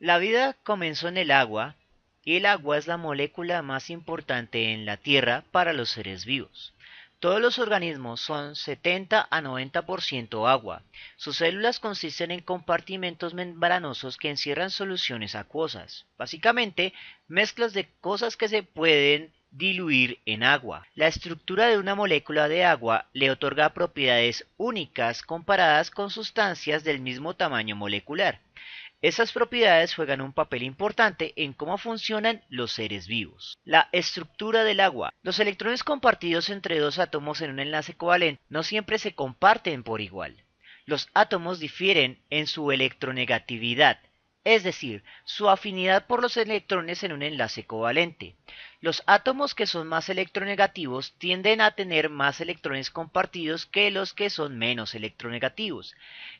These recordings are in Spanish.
La vida comenzó en el agua y el agua es la molécula más importante en la Tierra para los seres vivos. Todos los organismos son 70 a 90% agua. Sus células consisten en compartimentos membranosos que encierran soluciones acuosas, básicamente mezclas de cosas que se pueden diluir en agua. La estructura de una molécula de agua le otorga propiedades únicas comparadas con sustancias del mismo tamaño molecular. Estas propiedades juegan un papel importante en cómo funcionan los seres vivos. La estructura del agua. Los electrones compartidos entre dos átomos en un enlace covalente no siempre se comparten por igual. Los átomos difieren en su electronegatividad, es decir, su afinidad por los electrones en un enlace covalente. Los átomos que son más electronegativos tienden a tener más electrones compartidos que los que son menos electronegativos.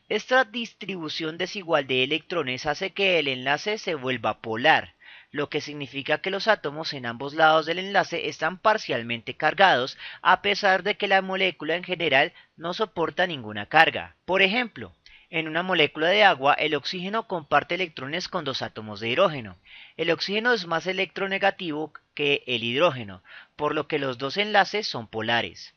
Esta distribución desigual de electrones hace que el enlace se vuelva polar, lo que significa que los átomos en ambos lados del enlace están parcialmente cargados, a pesar de que la molécula en general no soporta ninguna carga. Por ejemplo, en una molécula de agua, el oxígeno comparte electrones con dos átomos de hidrógeno. El oxígeno es más electronegativo que el hidrógeno, por lo que los dos enlaces son polares.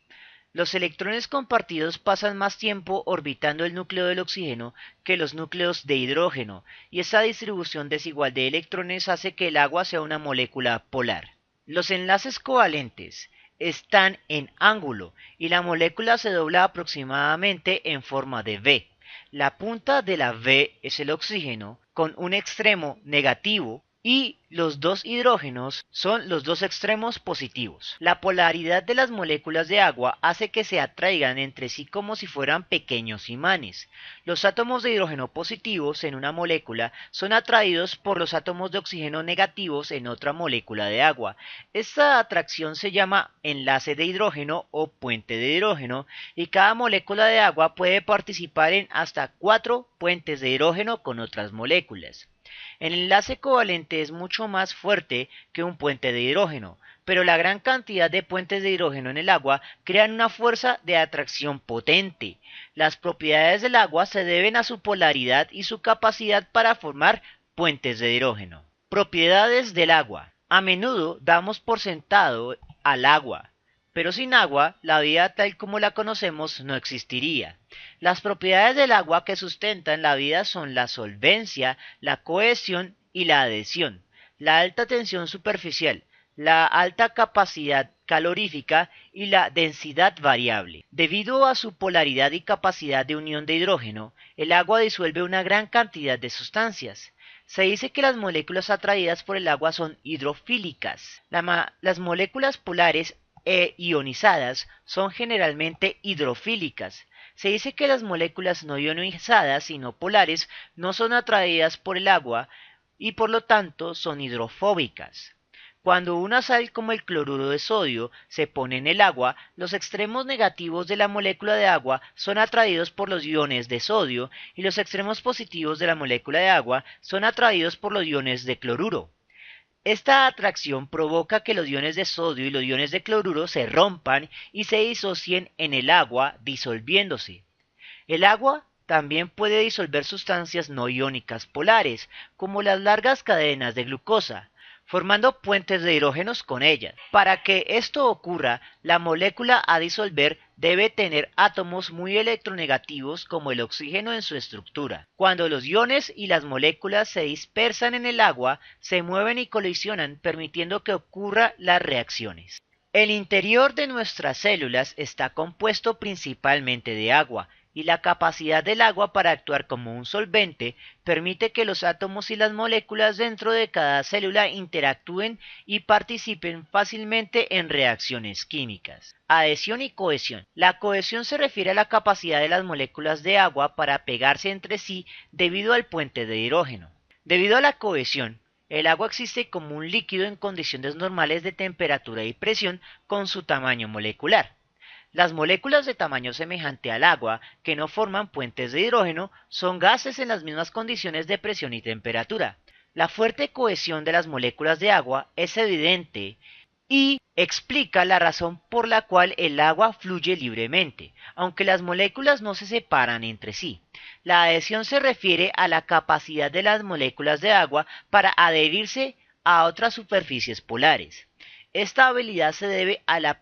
Los electrones compartidos pasan más tiempo orbitando el núcleo del oxígeno que los núcleos de hidrógeno, y esta distribución desigual de electrones hace que el agua sea una molécula polar. Los enlaces covalentes están en ángulo y la molécula se dobla aproximadamente en forma de V. La punta de la V es el oxígeno con un extremo negativo y los dos hidrógenos son los dos extremos positivos. La polaridad de las moléculas de agua hace que se atraigan entre sí como si fueran pequeños imanes. Los átomos de hidrógeno positivos en una molécula son atraídos por los átomos de oxígeno negativos en otra molécula de agua. Esta atracción se llama enlace de hidrógeno o puente de hidrógeno, y cada molécula de agua puede participar en hasta 4 puentes de hidrógeno con otras moléculas. El enlace covalente es mucho más fuerte que un puente de hidrógeno, pero la gran cantidad de puentes de hidrógeno en el agua crean una fuerza de atracción potente. Las propiedades del agua se deben a su polaridad y su capacidad para formar puentes de hidrógeno. Propiedades del agua. A menudo damos por sentado al agua, pero sin agua, la vida tal como la conocemos no existiría. Las propiedades del agua que sustentan la vida son la solvencia, la cohesión y la adhesión, la alta tensión superficial, la alta capacidad calorífica y la densidad variable. Debido a su polaridad y capacidad de unión de hidrógeno, el agua disuelve una gran cantidad de sustancias. Se dice que las moléculas atraídas por el agua son hidrofílicas. Las moléculas polares e ionizadas son generalmente hidrofílicas. Se dice que las moléculas no ionizadas sino polares no son atraídas por el agua y por lo tanto son hidrofóbicas. Cuando una sal como el cloruro de sodio se pone en el agua, los extremos negativos de la molécula de agua son atraídos por los iones de sodio y los extremos positivos de la molécula de agua son atraídos por los iones de cloruro. Esta atracción provoca que los iones de sodio y los iones de cloruro se rompan y se disocien en el agua, disolviéndose. El agua también puede disolver sustancias no iónicas polares, como las largas cadenas de glucosa, formando puentes de hidrógenos con ellas. Para que esto ocurra, la molécula a disolver debe tener átomos muy electronegativos como el oxígeno en su estructura. Cuando los iones y las moléculas se dispersan en el agua, se mueven y colisionan, permitiendo que ocurran las reacciones. El interior de nuestras células está compuesto principalmente de agua, y la capacidad del agua para actuar como un solvente permite que los átomos y las moléculas dentro de cada célula interactúen y participen fácilmente en reacciones químicas. Adhesión y cohesión. La cohesión se refiere a la capacidad de las moléculas de agua para pegarse entre sí debido al puente de hidrógeno. Debido a la cohesión, el agua existe como un líquido en condiciones normales de temperatura y presión con su tamaño molecular. Las moléculas de tamaño semejante al agua, que no forman puentes de hidrógeno, son gases en las mismas condiciones de presión y temperatura. La fuerte cohesión de las moléculas de agua es evidente y explica la razón por la cual el agua fluye libremente, aunque las moléculas no se separan entre sí. La adhesión se refiere a la capacidad de las moléculas de agua para adherirse a otras superficies polares. Esta habilidad se debe a la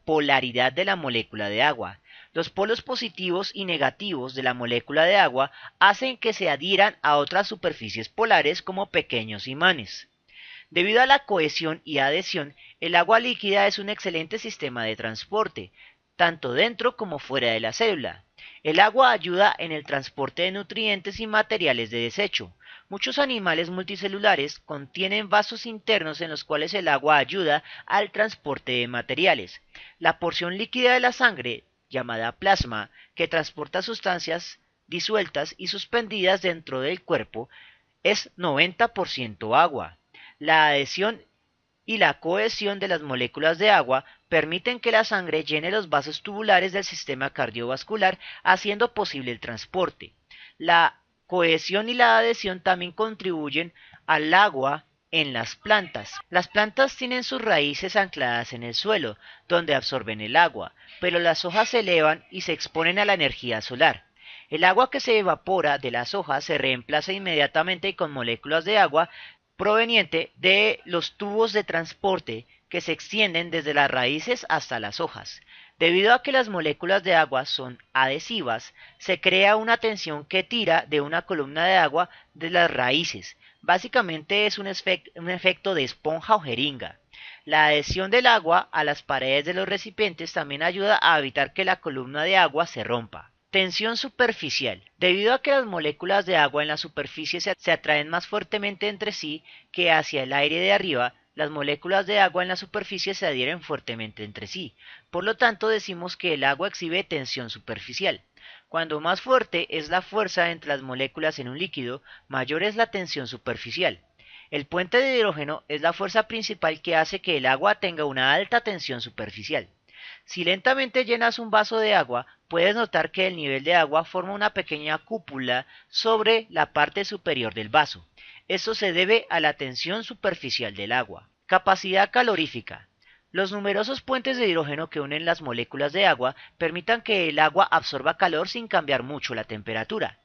polaridad de la molécula de agua. Los polos positivos y negativos de la molécula de agua hacen que se adhieran a otras superficies polares como pequeños imanes. Debido a la cohesión y adhesión, el agua líquida es un excelente sistema de transporte, tanto dentro como fuera de la célula. El agua ayuda en el transporte de nutrientes y materiales de desecho. Muchos animales multicelulares contienen vasos internos en los cuales el agua ayuda al transporte de materiales. La porción líquida de la sangre, llamada plasma, que transporta sustancias disueltas y suspendidas dentro del cuerpo, es 90% agua. La adhesión y la cohesión de las moléculas de agua permiten que la sangre llene los vasos tubulares del sistema cardiovascular, haciendo posible el transporte. La cohesión y la adhesión también contribuyen al agua en las plantas. Las plantas tienen sus raíces ancladas en el suelo, donde absorben el agua, pero las hojas se elevan y se exponen a la energía solar. El agua que se evapora de las hojas se reemplaza inmediatamente con moléculas de agua proveniente de los tubos de transporte que se extienden desde las raíces hasta las hojas. Debido a que las moléculas de agua son adhesivas, se crea una tensión que tira de una columna de agua de las raíces. Básicamente es un efecto de esponja o jeringa. La adhesión del agua a las paredes de los recipientes también ayuda a evitar que la columna de agua se rompa. Tensión superficial. Debido a que las moléculas de agua en la superficie se atraen más fuertemente entre sí que hacia el aire de arriba, las moléculas de agua en la superficie se adhieren fuertemente entre sí. Por lo tanto, decimos que el agua exhibe tensión superficial. Cuando más fuerte es la fuerza entre las moléculas en un líquido, mayor es la tensión superficial. El puente de hidrógeno es la fuerza principal que hace que el agua tenga una alta tensión superficial. Si lentamente llenas un vaso de agua, puedes notar que el nivel de agua forma una pequeña cúpula sobre la parte superior del vaso. Esto se debe a la tensión superficial del agua. Capacidad calorífica. Los numerosos puentes de hidrógeno que unen las moléculas de agua permitan que el agua absorba calor sin cambiar mucho la temperatura.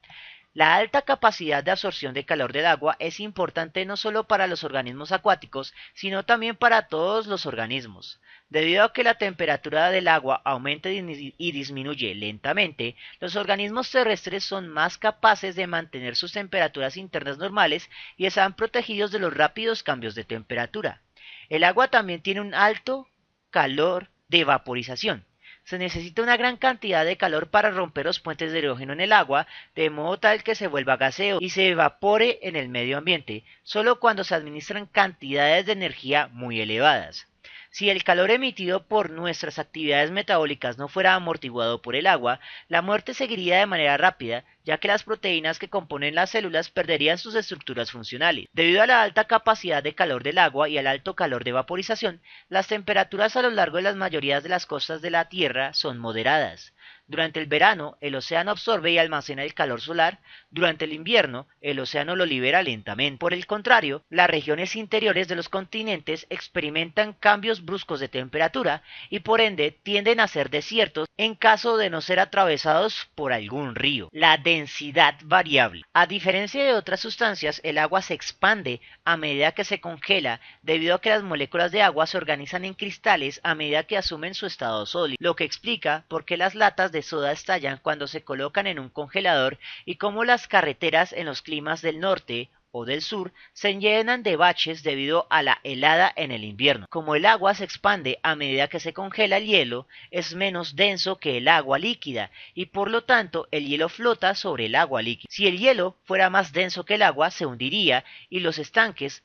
La alta capacidad de absorción de calor del agua es importante no solo para los organismos acuáticos, sino también para todos los organismos. Debido a que la temperatura del agua aumenta y disminuye lentamente, los organismos terrestres son más capaces de mantener sus temperaturas internas normales y están protegidos de los rápidos cambios de temperatura. El agua también tiene un alto calor de vaporización. Se necesita una gran cantidad de calor para romper los puentes de hidrógeno en el agua, de modo tal que se vuelva gaseo y se evapore en el medio ambiente, solo cuando se administran cantidades de energía muy elevadas. Si el calor emitido por nuestras actividades metabólicas no fuera amortiguado por el agua, la muerte seguiría de manera rápida, ya que las proteínas que componen las células perderían sus estructuras funcionales. Debido a la alta capacidad de calor del agua y al alto calor de vaporización, las temperaturas a lo largo de las mayorías de las costas de la Tierra son moderadas. Durante el verano, el océano absorbe y almacena el calor solar. Durante el invierno, el océano lo libera lentamente. Por el contrario, las regiones interiores de los continentes experimentan cambios bruscos de temperatura y por ende tienden a ser desiertos en caso de no ser atravesados por algún río. La densidad variable. A diferencia de otras sustancias, el agua se expande a medida que se congela debido a que las moléculas de agua se organizan en cristales a medida que asumen su estado sólido, lo que explica por qué las latas de soda estallan cuando se colocan en un congelador y cómo las carreteras en los climas del norte o del sur se llenan de baches debido a la helada en el invierno. Como el agua se expande a medida que se congela el hielo, es menos denso que el agua líquida y por lo tanto el hielo flota sobre el agua líquida. Si el hielo fuera más denso que el agua, se hundiría y los estanques,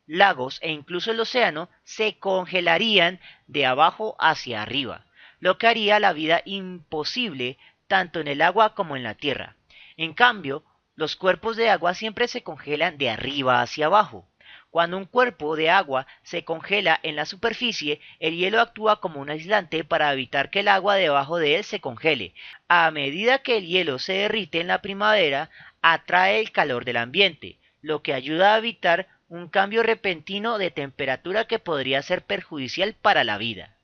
lagos e incluso el océano se congelarían de abajo hacia arriba, lo que haría la vida imposible tanto en el agua como en la tierra. En cambio, los cuerpos de agua siempre se congelan de arriba hacia abajo. Cuando un cuerpo de agua se congela en la superficie, el hielo actúa como un aislante para evitar que el agua debajo de él se congele. A medida que el hielo se derrite en la primavera, atrae el calor del ambiente, lo que ayuda a evitar un cambio repentino de temperatura que podría ser perjudicial para la vida.